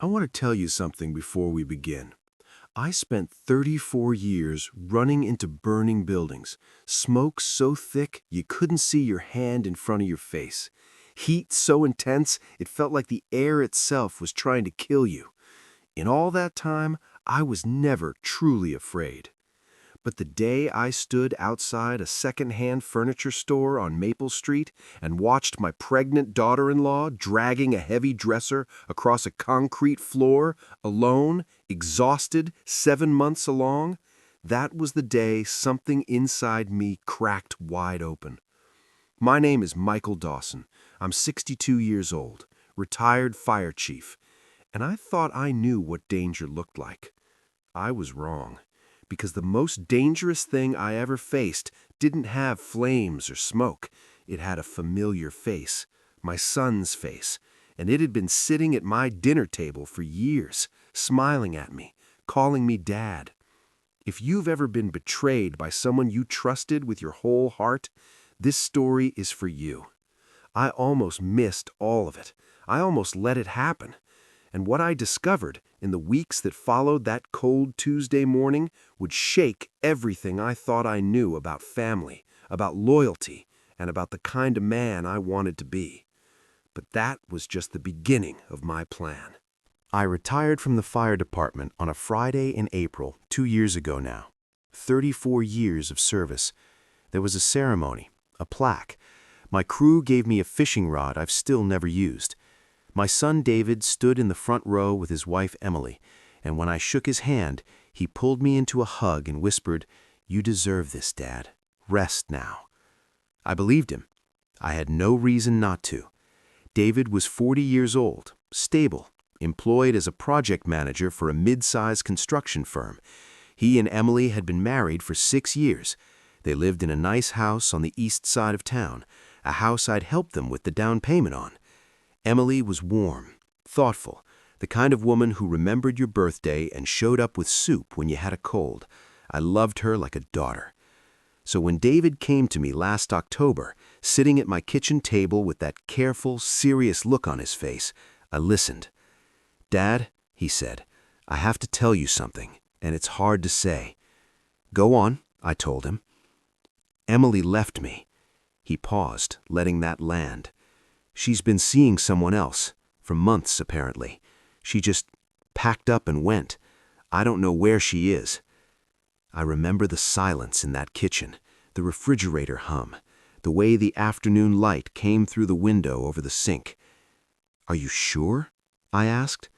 I want to tell you something before we begin. I spent 34 years running into burning buildings, smoke so thick you couldn't see your hand in front of your face, heat so intense it felt like the air itself was trying to kill you. In all that time, I was never truly afraid. But the day I stood outside a second-hand furniture store on Maple Street and watched my pregnant daughter-in-law dragging a heavy dresser across a concrete floor, alone, exhausted, 7 months along, that was the day something inside me cracked wide open. My name is Michael Dawson. I'm 62 years old, retired fire chief, and I thought I knew what danger looked like. I was wrong. Because the most dangerous thing I ever faced didn't have flames or smoke. It had a familiar face, my son's face, and it had been sitting at my dinner table for years, smiling at me, calling me Dad. If you've ever been betrayed by someone you trusted with your whole heart, this story is for you. I almost missed all of it. I almost let it happen. And what I discovered in the weeks that followed that cold Tuesday morning would shake everything I thought I knew about family, about loyalty, and about the kind of man I wanted to be. But that was just the beginning of my plan. I retired from the fire department on a Friday in April 2 years ago now. 34 years of service. There was a ceremony, a plaque. My crew gave me a fishing rod I've still never used. My son David stood in the front row with his wife Emily, and when I shook his hand, he pulled me into a hug and whispered, "You deserve this, Dad. Rest now." I believed him. I had no reason not to. David was 40 years old, stable, employed as a project manager for a mid-sized construction firm. He and Emily had been married for 6 years. They lived in a nice house on the east side of town, a house I'd helped them with the down payment on. Emily was warm, thoughtful, the kind of woman who remembered your birthday and showed up with soup when you had a cold. I loved her like a daughter. So when David came to me last October, sitting at my kitchen table with that careful, serious look on his face, I listened. "Dad," he said, "I have to tell you something, and it's hard to say." "Go on," I told him. "Emily left me." He paused, letting that land. "She's been seeing someone else, for months apparently. She just packed up and went. I don't know where she is." I remember the silence in that kitchen, the refrigerator hum, the way the afternoon light came through the window over the sink. "Are you sure?" I asked.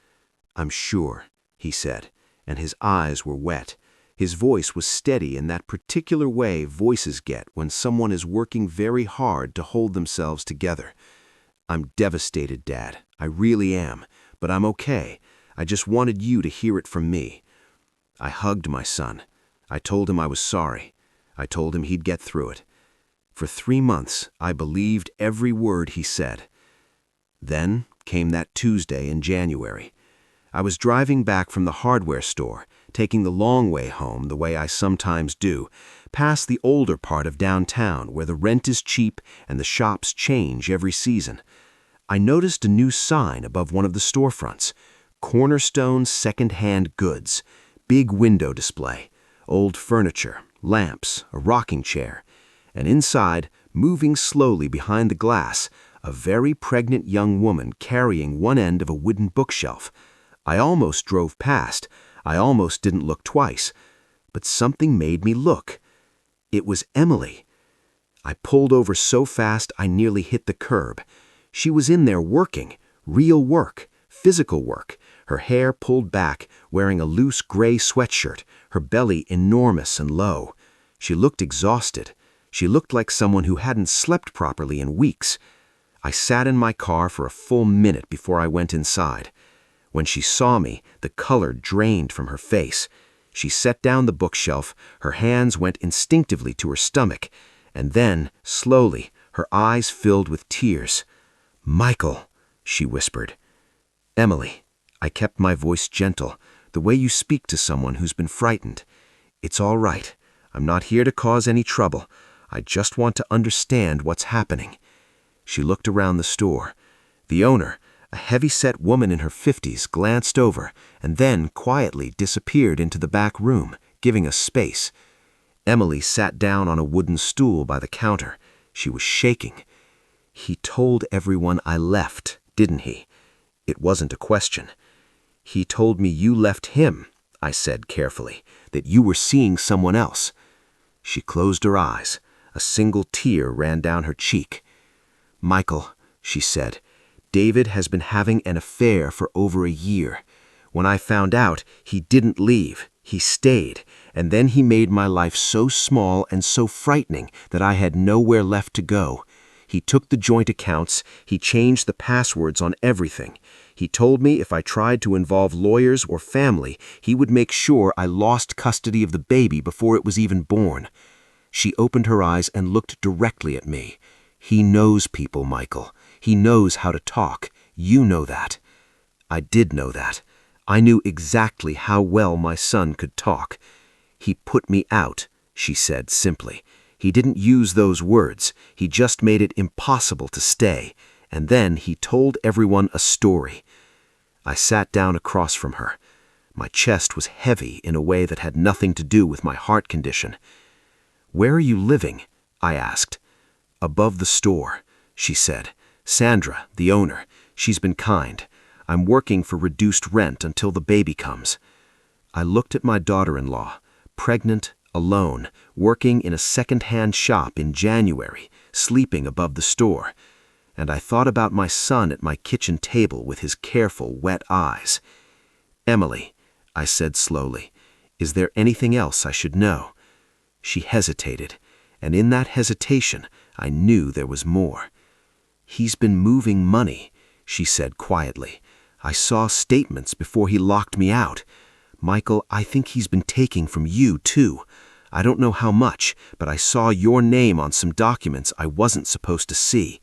"I'm sure," he said, and his eyes were wet. His voice was steady in that particular way voices get when someone is working very hard to hold themselves together. "I'm devastated, Dad. I really am. But I'm okay. I just wanted you to hear it from me." I hugged my son. I told him I was sorry. I told him he'd get through it. For 3 months, I believed every word he said. Then came that Tuesday in January. I was driving back from the hardware store, taking the long way home the way I sometimes do, past the older part of downtown where the rent is cheap and the shops change every season. I noticed a new sign above one of the storefronts, "Cornerstone Second-Hand Goods," big window display, old furniture, lamps, a rocking chair, and inside, moving slowly behind the glass, a very pregnant young woman carrying one end of a wooden bookshelf. I almost drove past. I almost didn't look twice. But something made me look. It was Emily. I pulled over so fast I nearly hit the curb. She was in there working, real work, physical work, her hair pulled back, wearing a loose gray sweatshirt, her belly enormous and low. She looked exhausted. She looked like someone who hadn't slept properly in weeks. I sat in my car for a full minute before I went inside. When she saw me, the color drained from her face. She set down the bookshelf, her hands went instinctively to her stomach, and then, slowly, her eyes filled with tears. "Michael," she whispered. "Emily," I kept my voice gentle, the way you speak to someone who's been frightened. "It's all right. I'm not here to cause any trouble. I just want to understand what's happening." She looked around the store. The owner, a A heavy-set woman in her 50s glanced over and then quietly disappeared into the back room, giving us space. Emily sat down on a wooden stool by the counter. She was shaking. "He told everyone I left, didn't he?" It wasn't a question. "He told me you left him," I said carefully, "that you were seeing someone else." She closed her eyes. A single tear ran down her cheek. "Michael," she said, "David has been having an affair for over a year. When I found out, he didn't leave. He stayed, and then he made my life so small and so frightening that I had nowhere left to go. He took the joint accounts, he changed the passwords on everything. He told me if I tried to involve lawyers or family, he would make sure I lost custody of the baby before it was even born." She opened her eyes and looked directly at me. "He knows people, Michael. He knows how to talk. You know that." I did know that. I knew exactly how well my son could talk. "He put me out," she said simply. "He didn't use those words. He just made it impossible to stay. And then he told everyone a story." I sat down across from her. My chest was heavy in a way that had nothing to do with my heart condition. "Where are you living?" I asked. "Above the store," she said. "Sandra, the owner, she's been kind. I'm working for reduced rent until the baby comes." I looked at my daughter-in-law, pregnant, alone, working in a second-hand shop in January, sleeping above the store. And I thought about my son at my kitchen table with his careful, wet eyes. "Emily," I said slowly, "is there anything else I should know?" She hesitated, and in that hesitation, I knew there was more. "He's been moving money," she said quietly. "I saw statements before he locked me out. Michael, I think he's been taking from you, too. I don't know how much, but I saw your name on some documents I wasn't supposed to see."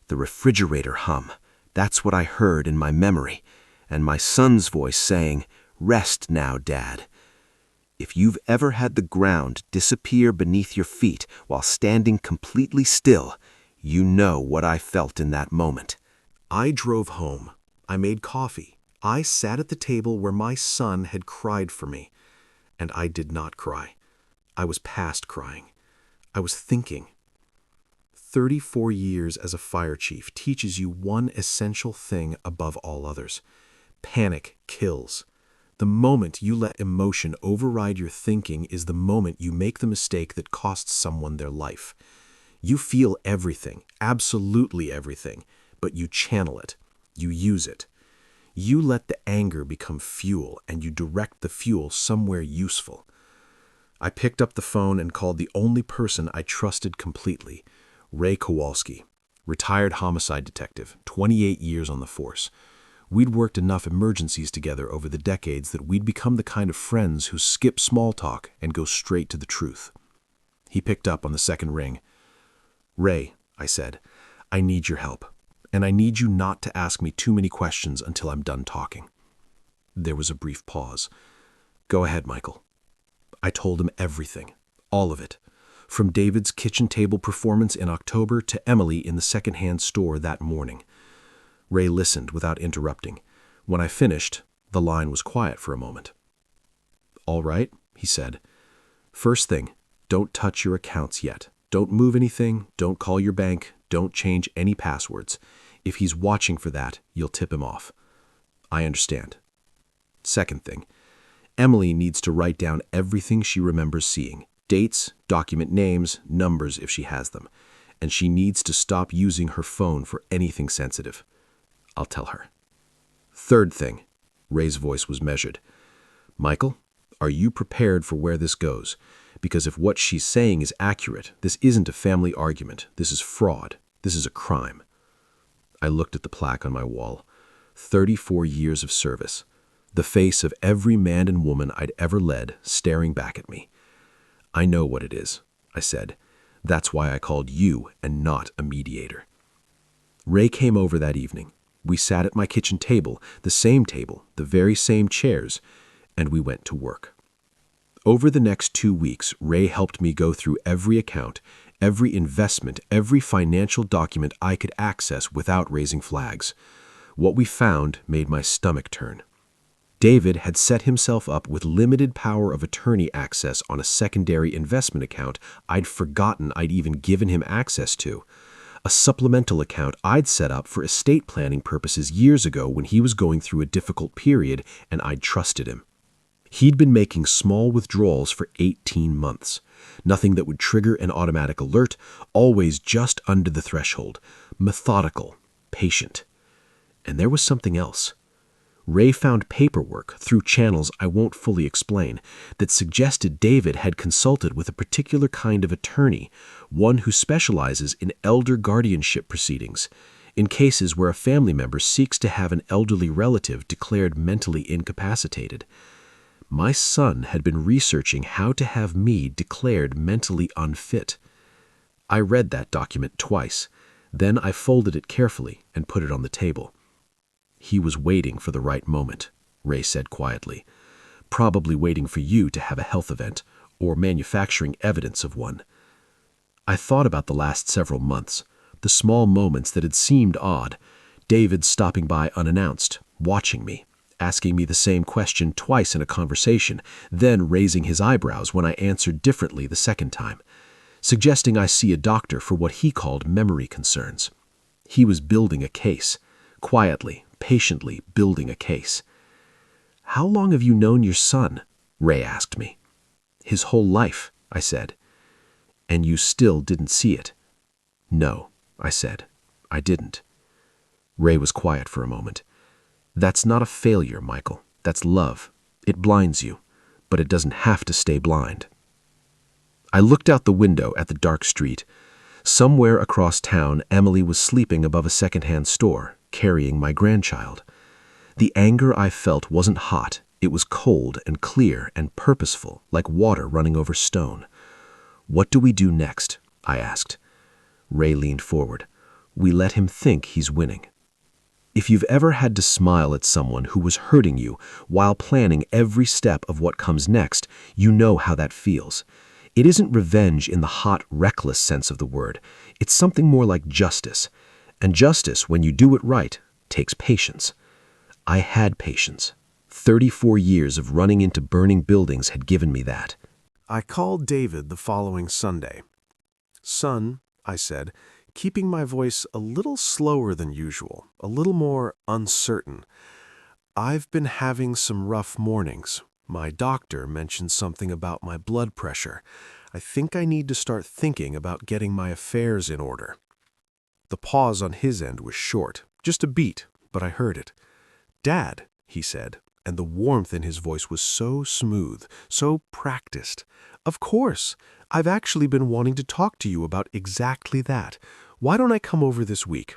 The refrigerator hum. That's what I heard in my memory. And my son's voice saying, "Rest now, Dad." If you've ever had the ground disappear beneath your feet while standing completely still, you know what I felt in that moment. I drove home. I made coffee. I sat at the table where my son had cried for me. And I did not cry. I was past crying. I was thinking. 34 years as a fire chief teaches you one essential thing above all others. Panic kills. The moment you let emotion override your thinking is the moment you make the mistake that costs someone their life. You feel everything, absolutely everything, but you channel it. You use it. You let the anger become fuel, and you direct the fuel somewhere useful. I picked up the phone and called the only person I trusted completely, Ray Kowalski, retired homicide detective, 28 years on the force. We'd worked enough emergencies together over the decades that we'd become the kind of friends who skip small talk and go straight to the truth. He picked up on the second ring. "Ray," I said, "I need your help, and I need you not to ask me too many questions until I'm done talking." There was a brief pause. "Go ahead, Michael." I told him everything, all of it, from David's kitchen table performance in October to Emily in the second-hand store that morning. Ray listened without interrupting. When I finished, the line was quiet for a moment. "All right," he said. "First thing, don't touch your accounts yet. Don't move anything, don't call your bank, don't change any passwords. If he's watching for that, you'll tip him off." "I understand." "Second thing, Emily needs to write down everything she remembers seeing. Dates, document names, numbers if she has them. And she needs to stop using her phone for anything sensitive." "I'll tell her." "Third thing," Ray's voice was measured. "Michael, are you prepared for where this goes? Because if what she's saying is accurate, this isn't a family argument. This is fraud. This is a crime." I looked at the plaque on my wall. 34 years of service. The face of every man and woman I'd ever led staring back at me. "I know what it is," I said. "That's why I called you and not a mediator." Ray came over that evening. We sat at my kitchen table, the very same chairs, and we went to work. Over the next 2 weeks, Ray helped me go through every account, every investment, every financial document I could access without raising flags. What we found made my stomach turn. David had set himself up with limited power of attorney access on a secondary investment account I'd forgotten I'd even given him access to. A supplemental account I'd set up for estate planning purposes years ago when he was going through a difficult period and I'd trusted him. He'd been making small withdrawals for 18 months. Nothing that would trigger an automatic alert, always just under the threshold. Methodical, patient. And there was something else. Ray found paperwork through channels I won't fully explain that suggested David had consulted with a particular kind of attorney, one who specializes in elder guardianship proceedings, in cases where a family member seeks to have an elderly relative declared mentally incapacitated. My son had been researching how to have me declared mentally unfit. I read that document twice. Then I folded it carefully and put it on the table. He was waiting for the right moment, Ray said quietly. Probably waiting for you to have a health event or manufacturing evidence of one. I thought about the last several months, the small moments that had seemed odd. David stopping by unannounced, watching me, asking me the same question twice in a conversation, then raising his eyebrows when I answered differently the second time, suggesting I see a doctor for what he called memory concerns. He was building a case, quietly, patiently building a case. "How long have you known your son?" Ray asked me. "His whole life," I said. "And you still didn't see it?" "No," I said. "I didn't." Ray was quiet for a moment. "That's not a failure, Michael. That's love. It blinds you, but it doesn't have to stay blind." I looked out the window at the dark street. Somewhere across town, Emily was sleeping above a secondhand store, carrying my grandchild. The anger I felt wasn't hot. It was cold and clear and purposeful, like water running over stone. "What do we do next?" I asked. Ray leaned forward. "We let him think he's winning." If you've ever had to smile at someone who was hurting you while planning every step of what comes next, you know how that feels. It isn't revenge in the hot, reckless sense of the word. It's something more like justice. And justice, when you do it right, takes patience. I had patience. 34 years of running into burning buildings had given me that. I called David the following Sunday. "Son," I said, keeping my voice a little slower than usual, a little more uncertain. "I've been having some rough mornings. My doctor mentioned something about my blood pressure. I think I need to start thinking about getting my affairs in order." The pause on his end was short, just a beat, but I heard it. "Dad," he said, and the warmth in his voice was so smooth, so practiced. "Of course. I've actually been wanting to talk to you about exactly that. Why don't I come over this week?"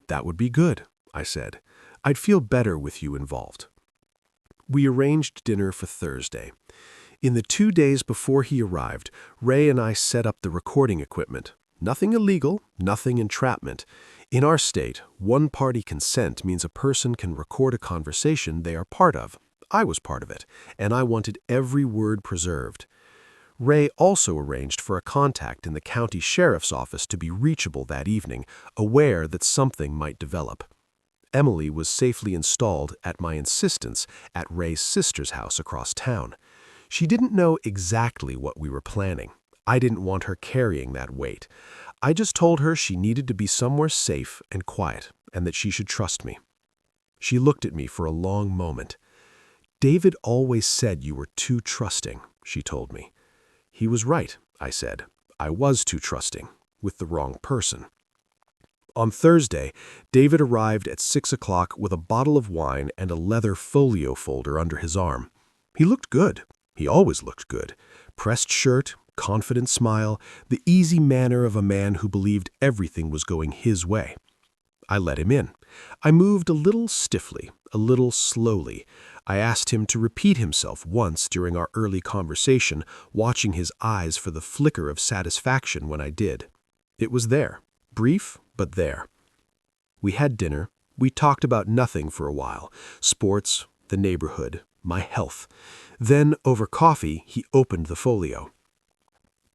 "That would be good," I said. "I'd feel better with you involved." We arranged dinner for Thursday. In the 2 days before he arrived, Ray and I set up the recording equipment. Nothing illegal, nothing entrapment. In our state, one-party consent means a person can record a conversation they are part of. I was part of it, and I wanted every word preserved. Ray also arranged for a contact in the county sheriff's office to be reachable that evening, aware that something might develop. Emily was safely installed, at my insistence, at Ray's sister's house across town. She didn't know exactly what we were planning. I didn't want her carrying that weight. I just told her she needed to be somewhere safe and quiet, and that she should trust me. She looked at me for a long moment. "David always said you were too trusting," she told me. "He was right," I said. "I was too trusting, with the wrong person." On Thursday, David arrived at 6 o'clock with a bottle of wine and a leather folio folder under his arm. He looked good. He always looked good. Pressed shirt, confident smile, the easy manner of a man who believed everything was going his way. I let him in. I moved a little stiffly, a little slowly. I asked him to repeat himself once during our early conversation, watching his eyes for the flicker of satisfaction when I did. It was there, brief, but there. We had dinner. We talked about nothing for a while, sports, the neighborhood, my health. Then, over coffee, he opened the folio.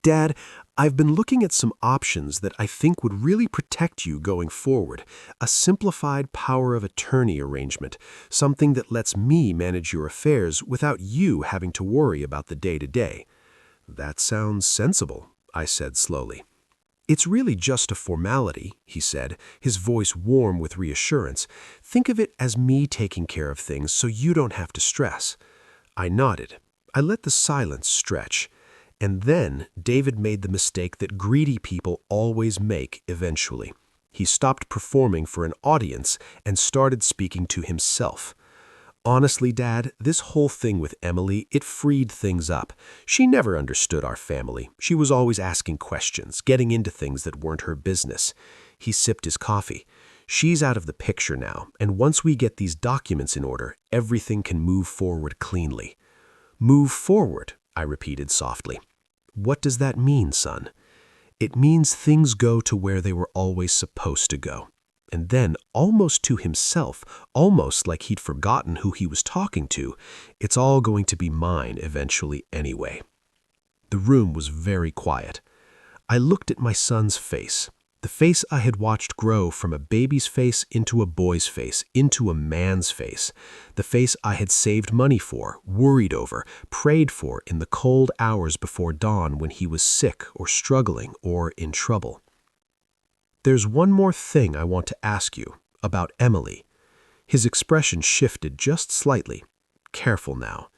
Dad, I've been looking at some options that I think would really protect you going forward. A simplified power of attorney arrangement, something that lets me manage your affairs without you having to worry about the day-to-day. That sounds sensible, I said slowly. It's really just a formality, he said, his voice warm with reassurance. Think of it as me taking care of things so you don't have to stress. I nodded. I let the silence stretch. And then David made the mistake that greedy people always make eventually. He stopped performing for an audience and started speaking to himself. Honestly, Dad, this whole thing with Emily, it freed things up. She never understood our family. She was always asking questions, getting into things that weren't her business. He sipped his coffee. She's out of the picture now, and once we get these documents in order, everything can move forward cleanly. Move forward, I repeated softly. What does that mean, son? It means things go to where they were always supposed to go. And then, almost to himself, almost like he'd forgotten who he was talking to, it's all going to be mine eventually anyway. The room was very quiet. I looked at my son's face, the face I had watched grow from a baby's face into a boy's face, into a man's face, the face I had saved money for, worried over, prayed for in the cold hours before dawn when he was sick or struggling or in trouble. There's one more thing I want to ask you about Emily. His expression shifted just slightly. Careful now.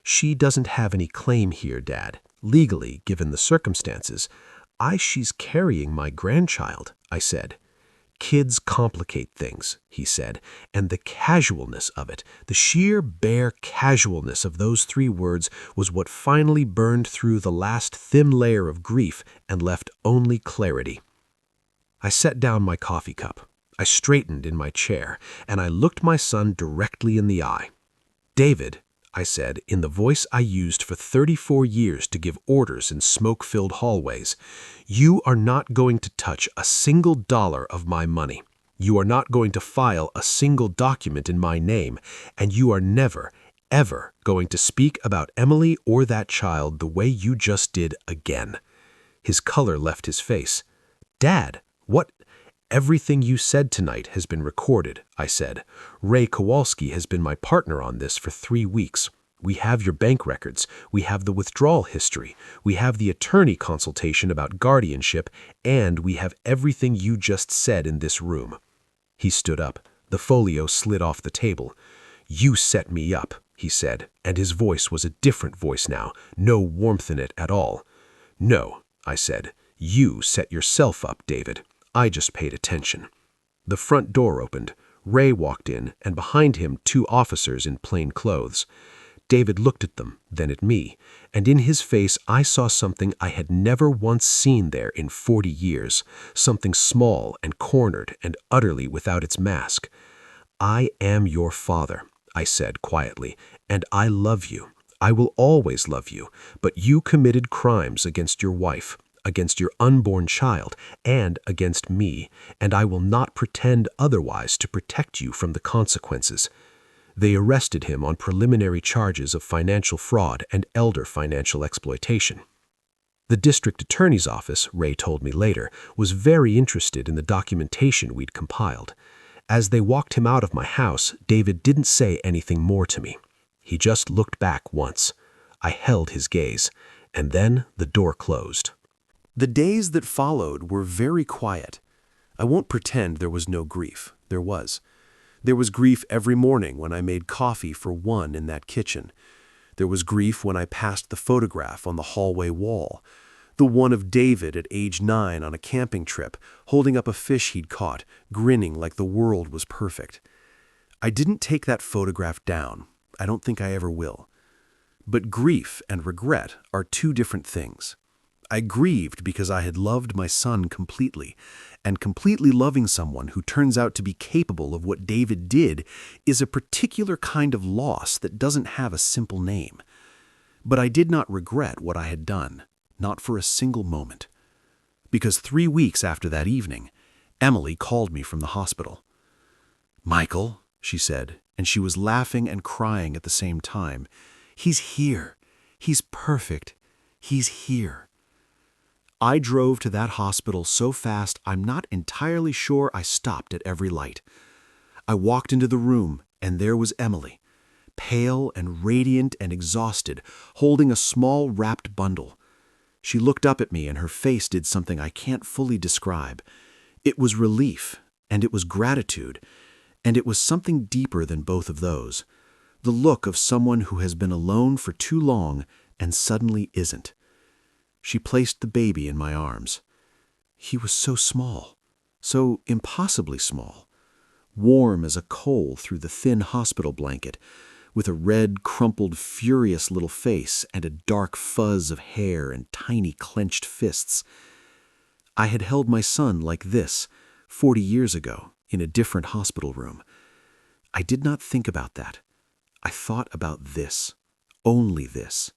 She doesn't have any claim here, Dad. Legally, given the circumstances, she's carrying my grandchild, I said. Kids complicate things, he said, and the casualness of it, the sheer bare casualness of those 3 words was what finally burned through the last thin layer of grief and left only clarity. I set down my coffee cup. I straightened in my chair, and I looked my son directly in the eye. David, I said, in the voice I used for 34 years to give orders in smoke-filled hallways, you are not going to touch a single dollar of my money. You are not going to file a single document in my name, and you are never, ever going to speak about Emily or that child the way you just did again. His color left his face. Dad, what? Everything you said tonight has been recorded, I said. Ray Kowalski has been my partner on this for 3 weeks. We have your bank records. We have the withdrawal history. We have the attorney consultation about guardianship, and we have everything you just said in this room. He stood up. The folio slid off the table. You set me up, he said, and his voice was a different voice now, no warmth in it at all. No, I said. You set yourself up, David. I just paid attention. The front door opened. Ray walked in, and behind him 2 officers in plain clothes. David looked at them, then at me, and in his face I saw something I had never once seen there in 40 years, something small and cornered and utterly without its mask. I am your father, I said quietly, and I love you. I will always love you, but you committed crimes against your wife, against your unborn child, and against me, and I will not pretend otherwise to protect you from the consequences. They arrested him on preliminary charges of financial fraud and elder financial exploitation. The district attorney's office, Ray told me later, was very interested in the documentation we'd compiled. As they walked him out of my house, David didn't say anything more to me. He just looked back once. I held his gaze, and then the door closed. The days that followed were very quiet. I won't pretend there was no grief. There was. There was grief every morning when I made coffee for one in that kitchen. There was grief when I passed the photograph on the hallway wall, the one of David at age 9 on a camping trip, holding up a fish he'd caught, grinning like the world was perfect. I didn't take that photograph down. I don't think I ever will. But grief and regret are 2 different things. I grieved because I had loved my son completely, and completely loving someone who turns out to be capable of what David did is a particular kind of loss that doesn't have a simple name. But I did not regret what I had done, not for a single moment. Because 3 weeks after that evening, Emily called me from the hospital. "Michael," she said, and she was laughing and crying at the same time, "he's here. He's perfect. He's here." I drove to that hospital so fast I'm not entirely sure I stopped at every light. I walked into the room, and there was Emily, pale and radiant and exhausted, holding a small wrapped bundle. She looked up at me, and her face did something I can't fully describe. It was relief, and it was gratitude, and it was something deeper than both of those. The look of someone who has been alone for too long and suddenly isn't. She placed the baby in my arms. He was so small, so impossibly small, warm as a coal through the thin hospital blanket, with a red, crumpled, furious little face and a dark fuzz of hair and tiny clenched fists. I had held my son like this 40 years ago in a different hospital room. I did not think about that. I thought about this, only this.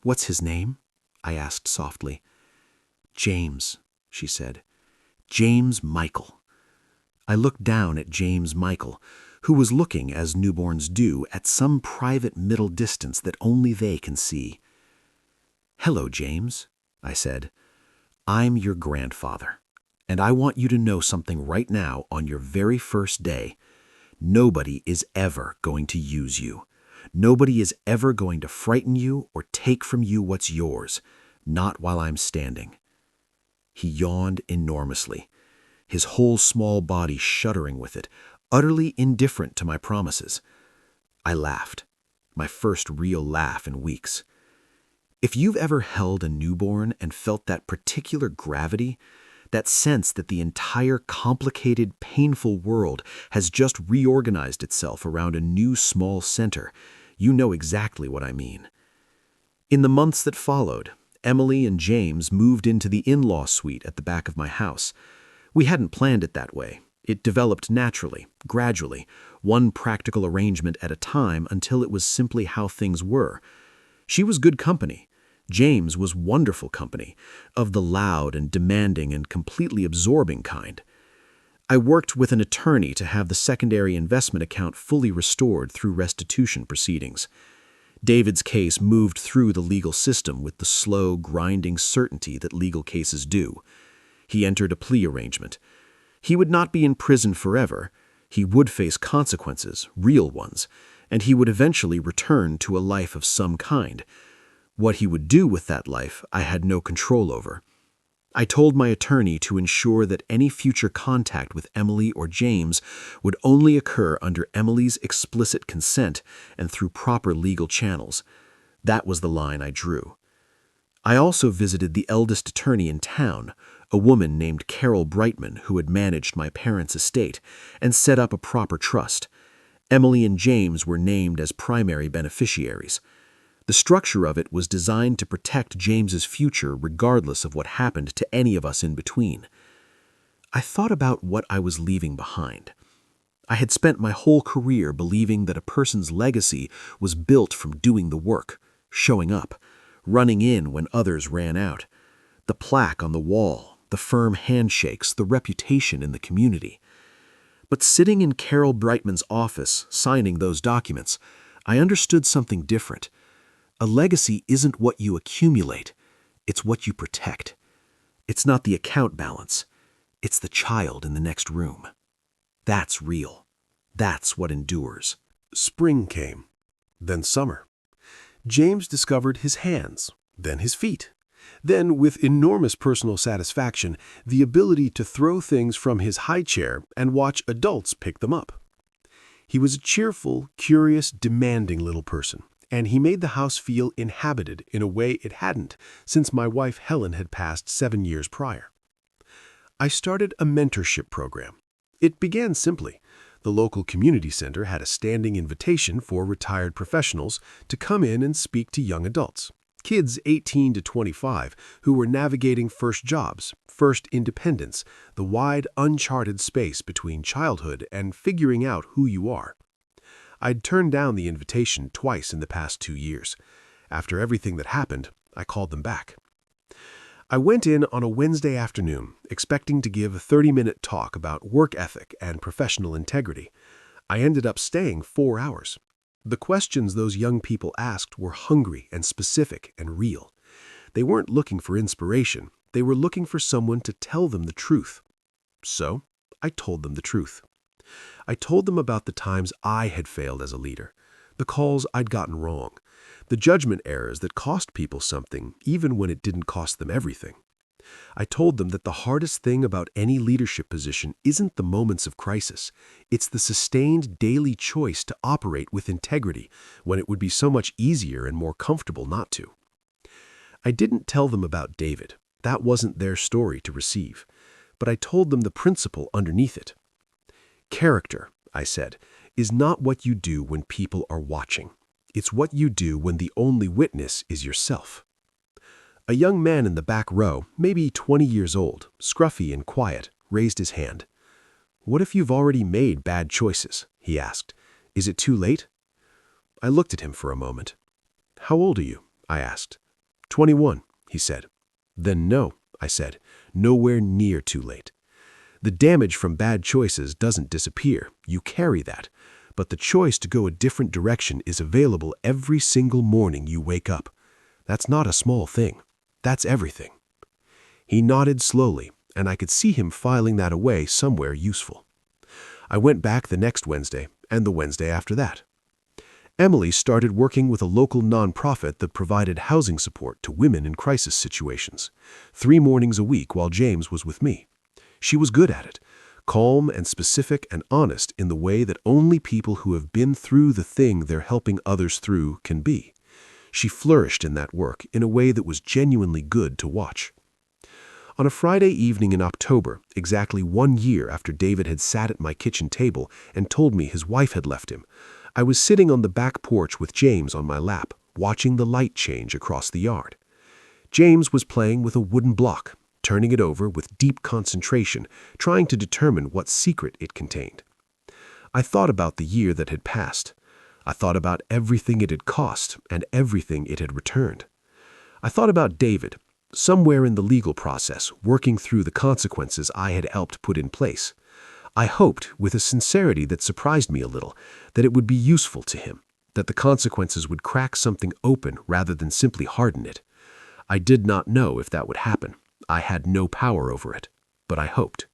"What's his name?" I asked softly. "James," she said. "James Michael." I looked down at James Michael, who was looking, as newborns do, at some private middle distance that only they can see. "Hello, James," I said. "I'm your grandfather, and I want you to know something right now on your very first day. Nobody is ever going to use you. Nobody is ever going to frighten you or take from you what's yours, not while I'm standing." He yawned enormously, his whole small body shuddering with it, utterly indifferent to my promises. I laughed, my first real laugh in weeks. If you've ever held a newborn and felt that particular gravity, that sense that the entire complicated, painful world has just reorganized itself around a new small center, you know exactly what I mean. In the months that followed, Emily and James moved into the in-law suite at the back of my house. We hadn't planned it that way. It developed naturally, gradually, one practical arrangement at a time until it was simply how things were. She was good company. James was wonderful company, of the loud and demanding and completely absorbing kind. I worked with an attorney to have the secondary investment account fully restored through restitution proceedings. David's case moved through the legal system with the slow, grinding certainty that legal cases do. He entered a plea arrangement. He would not be in prison forever. He would face consequences, real ones, and he would eventually return to a life of some kind. What he would do with that life, I had no control over. I told my attorney to ensure that any future contact with Emily or James would only occur under Emily's explicit consent and through proper legal channels. That was the line I drew. I also visited the eldest attorney in town, a woman named Carol Brightman who had managed my parents' estate, and set up a proper trust. Emily and James were named as primary beneficiaries. The structure of it was designed to protect James's future regardless of what happened to any of us in between. I thought about what I was leaving behind. I had spent my whole career believing that a person's legacy was built from doing the work, showing up, running in when others ran out. The plaque on the wall, the firm handshakes, the reputation in the community. But sitting in Carol Brightman's office, signing those documents, I understood something different. A legacy isn't what you accumulate, it's what you protect. It's not the account balance, it's the child in the next room. That's real. That's what endures. Spring came, then summer. James discovered his hands, then his feet. Then, with enormous personal satisfaction, the ability to throw things from his high chair and watch adults pick them up. He was a cheerful, curious, demanding little person, and he made the house feel inhabited in a way it hadn't since my wife Helen had passed 7 years prior. I started a mentorship program. It began simply. The local community center had a standing invitation for retired professionals to come in and speak to young adults, kids 18 to 25 who were navigating first jobs, first independence, the wide, uncharted space between childhood and figuring out who you are. I'd turned down the invitation twice in the past 2 years. After everything that happened, I called them back. I went in on a Wednesday afternoon, expecting to give a 30-minute talk about work ethic and professional integrity. I ended up staying 4 hours. The questions those young people asked were hungry and specific and real. They weren't looking for inspiration. They were looking for someone to tell them the truth. So, I told them the truth. I told them about the times I had failed as a leader, the calls I'd gotten wrong, the judgment errors that cost people something even when it didn't cost them everything. I told them that the hardest thing about any leadership position isn't the moments of crisis. It's the sustained daily choice to operate with integrity when it would be so much easier and more comfortable not to. I didn't tell them about David. That wasn't their story to receive. But I told them the principle underneath it. Character, I said, is not what you do when people are watching. It's what you do when the only witness is yourself. A young man in the back row, maybe 20 years old, scruffy and quiet, raised his hand. "What if you've already made bad choices?" he asked. "Is it too late?" I looked at him for a moment. "How old are you?" I asked. 21, he said. "Then no," I said, "nowhere near too late. The damage from bad choices doesn't disappear. You carry that. But the choice to go a different direction is available every single morning you wake up. That's not a small thing. That's everything." He nodded slowly, and I could see him filing that away somewhere useful. I went back the next Wednesday, and the Wednesday after that. Emily started working with a local nonprofit that provided housing support to women in crisis situations, 3 mornings a week while James was with me. She was good at it, calm and specific and honest in the way that only people who have been through the thing they're helping others through can be. She flourished in that work in a way that was genuinely good to watch. On a Friday evening in October, exactly 1 year after David had sat at my kitchen table and told me his wife had left him, I was sitting on the back porch with James on my lap, watching the light change across the yard. James was playing with a wooden block, turning it over with deep concentration, trying to determine what secret it contained. I thought about the year that had passed. I thought about everything it had cost and everything it had returned. I thought about David, somewhere in the legal process, working through the consequences I had helped put in place. I hoped, with a sincerity that surprised me a little, that it would be useful to him, that the consequences would crack something open rather than simply harden it. I did not know if that would happen. I had no power over it, but I hoped.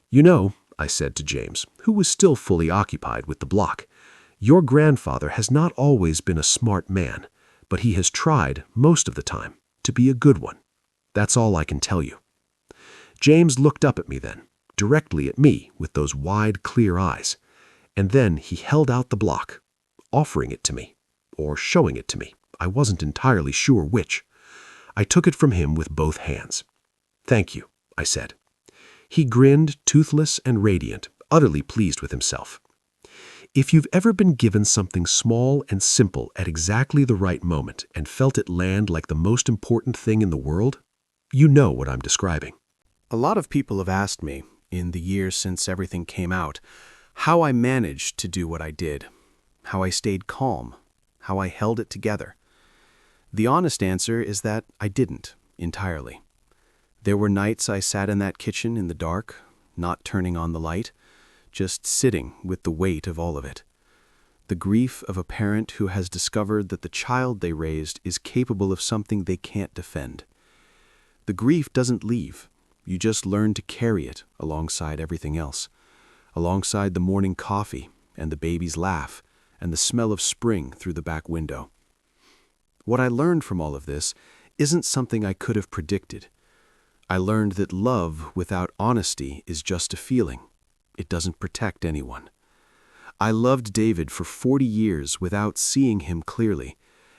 "You know," I said to James, who was still fully occupied with the block, "your grandfather has not always been a smart man, but he has tried, most of the time, to be a good one. That's all I can tell you." James looked up at me then, directly at me with those wide, clear eyes, and then he held out the block, offering it to me, or showing it to me. I wasn't entirely sure which. I took it from him with both hands. "Thank you," I said. He grinned, toothless and radiant, utterly pleased with himself. If you've ever been given something small and simple at exactly the right moment and felt it land like the most important thing in the world, you know what I'm describing. A lot of people have asked me, in the years since everything came out, how I managed to do what I did, how I stayed calm, how I held it together. The honest answer is that I didn't, entirely. There were nights I sat in that kitchen in the dark, not turning on the light, just sitting with the weight of all of it. The grief of a parent who has discovered that the child they raised is capable of something they can't defend. The grief doesn't leave. You just learn to carry it alongside everything else, alongside the morning coffee and the baby's laugh and the smell of spring through the back window. What I learned from all of this isn't something I could have predicted. I learned that love without honesty is just a feeling. It doesn't protect anyone. I loved David for 40 years without seeing him clearly,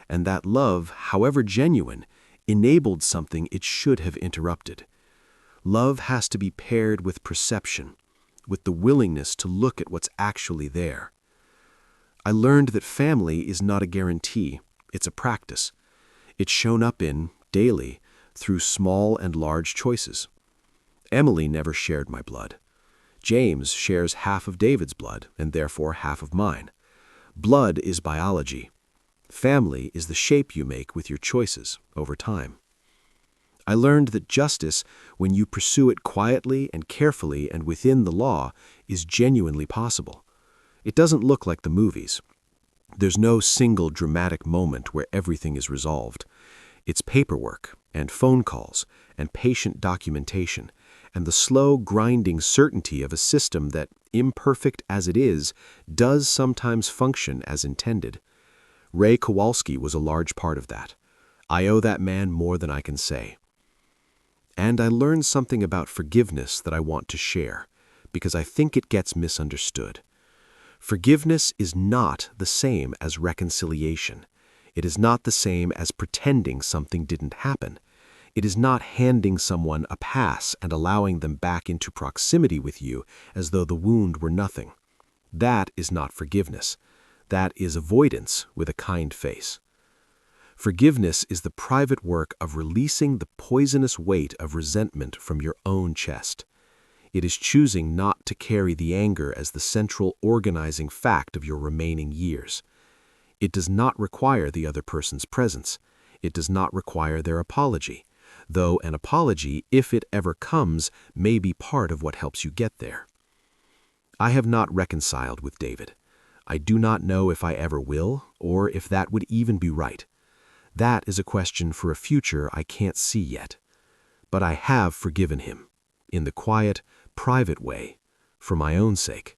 and that love, however genuine, enabled something it should have interrupted. Love has to be paired with perception, with the willingness to look at what's actually there. I learned that family is not a guarantee, it's a practice. It's shown up in, daily, through small and large choices. Emily never shared my blood. James shares half of David's blood, and therefore half of mine. Blood is biology. Family is the shape you make with your choices over time. I learned that justice, when you pursue it quietly and carefully and within the law, is genuinely possible. It doesn't look like the movies. There's no single dramatic moment where everything is resolved. It's paperwork and phone calls and patient documentation and the slow, grinding certainty of a system that, imperfect as it is, does sometimes function as intended. Ray Kowalski was a large part of that. I owe that man more than I can say. And I learned something about forgiveness that I want to share, because I think it gets misunderstood. Forgiveness is not the same as reconciliation. It is not the same as pretending something didn't happen. It is not handing someone a pass and allowing them back into proximity with you as though the wound were nothing. That is not forgiveness. That is avoidance with a kind face. Forgiveness is the private work of releasing the poisonous weight of resentment from your own chest. It is choosing not to carry the anger as the central organizing fact of your remaining years. It does not require the other person's presence. It does not require their apology, though an apology, if it ever comes, may be part of what helps you get there. I have not reconciled with David. I do not know if I ever will, or if that would even be right. That is a question for a future I can't see yet. But I have forgiven him, in the quiet, private way, for my own sake.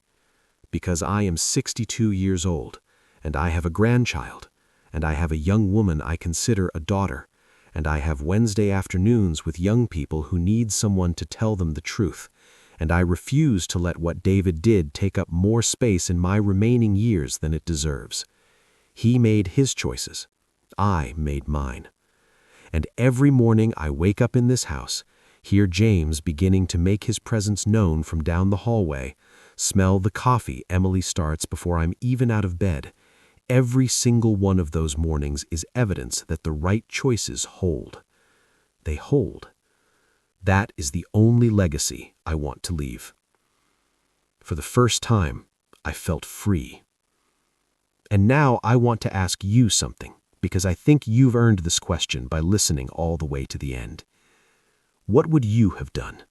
Because I am 62 years old, and I have a grandchild, and I have a young woman I consider a daughter, and I have Wednesday afternoons with young people who need someone to tell them the truth, and I refuse to let what David did take up more space in my remaining years than it deserves. He made his choices. I made mine. And every morning I wake up in this house, hear James beginning to make his presence known from down the hallway, smell the coffee Emily starts before I'm even out of bed. Every single one of those mornings is evidence that the right choices hold. They hold. That is the only legacy I want to leave. For the first time, I felt free. And now I want to ask you something, because I think you've earned this question by listening all the way to the end. What would you have done?